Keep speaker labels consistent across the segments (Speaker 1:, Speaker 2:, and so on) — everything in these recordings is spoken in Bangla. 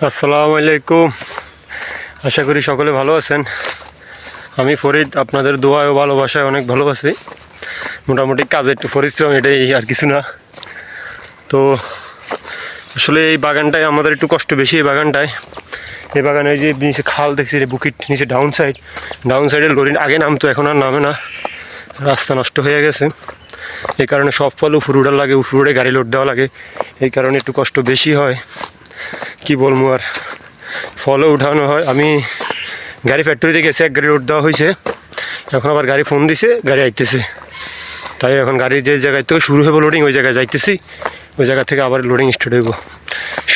Speaker 1: আসসালামু আলাইকুম। আশা করি সকলে ভালো আছেন। আমি ফরিদ, আপনাদের দোয়া ও ভালোবাসায় অনেক ভালো আছি। মোটামুটি কাজে একটু পরিশ্রম, এটাই আর কিছু না। তো আসলে এই বাগানটায় আমাদের একটু কষ্ট বেশি। এই বাগানে যে নিচে খাল দেখছি, বুকিট নিচে ডাউন সাইডে লরি আগে নামতো, এখন আর নামে না, রাস্তা নষ্ট হয়ে গেছে। এই কারণে সব ফল উপরে উঠার লাগে, উপরে উঠে গাড়ি লোড দেওয়া লাগে। এই কারণে একটু কষ্ট বেশি হয়, কি বলবো আর। ফলও উঠানো হয়। আমি গাড়ি ফ্যাক্টরিতে গেছে, এক গাড়ি লোড দেওয়া হয়েছে, এখন আবার গাড়ি ফোন দিছে, গাড়ি আইতেছে। তাই এখন গাড়ি যে জায়গায় থেকে শুরু হবো লোডিং, ওই জায়গায় যাইতেছি, ওই জায়গা থেকে আবার লোডিং স্টার্ট হইব।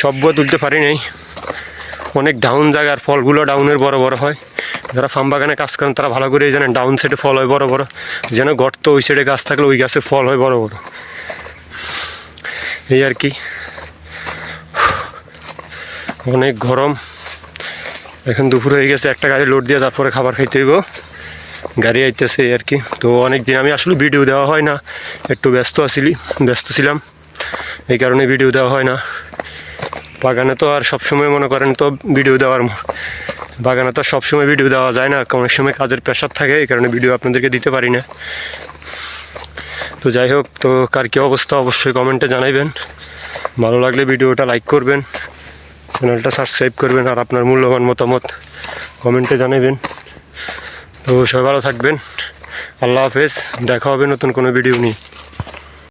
Speaker 1: সব বই তুলতে পারি নাই, অনেক ডাউন জায়গার ফলগুলো ডাউনের বড় বড় হয়। যারা ফার্ম বাগানে কাজ করেন তারা ভালো করে জানেন, ডাউন সাইডে ফল হয় বড় বড়, যেন গর্ত ওই সাইডে গাছ থাকলে ওই গাছে ফল হয় বড় বড়। এই আর কি, অনেক গরম। এখন দুপুর হয়ে গেছে, একটা গাড়ি লোড দিয়ে তারপরে খাবার খাইতে হইব, গাড়ি আইতেছে এই আর কি। তো অনেক দিন আমি আসলে ভিডিও দেওয়া হয় না, একটু ব্যস্ত ছিলাম, এই কারণে ভিডিও দেওয়া হয় না। বাগানে তো আর সবসময় মনে করেন তো বাগানে তো সবসময় ভিডিও দেওয়া যায় না, অনেক সময় কাজের প্রেশার থাকে, এই কারণে ভিডিও আপনাদেরকে দিতে পারি না। তো যাই হোক, তো কার কী অবস্থা অবশ্যই কমেন্টে জানাইবেন। ভালো লাগলে ভিডিওটা লাইক করবেন, চ্যানেলটা সাবস্ক্রাইব করবেন, আর আপনার মূল্যবান মতামত কমেন্টে জানাবেন। তো সবাই ভালো থাকবেন, আল্লাহ হাফেজ। দেখা হবে নতুন কোনো ভিডিও নিয়ে।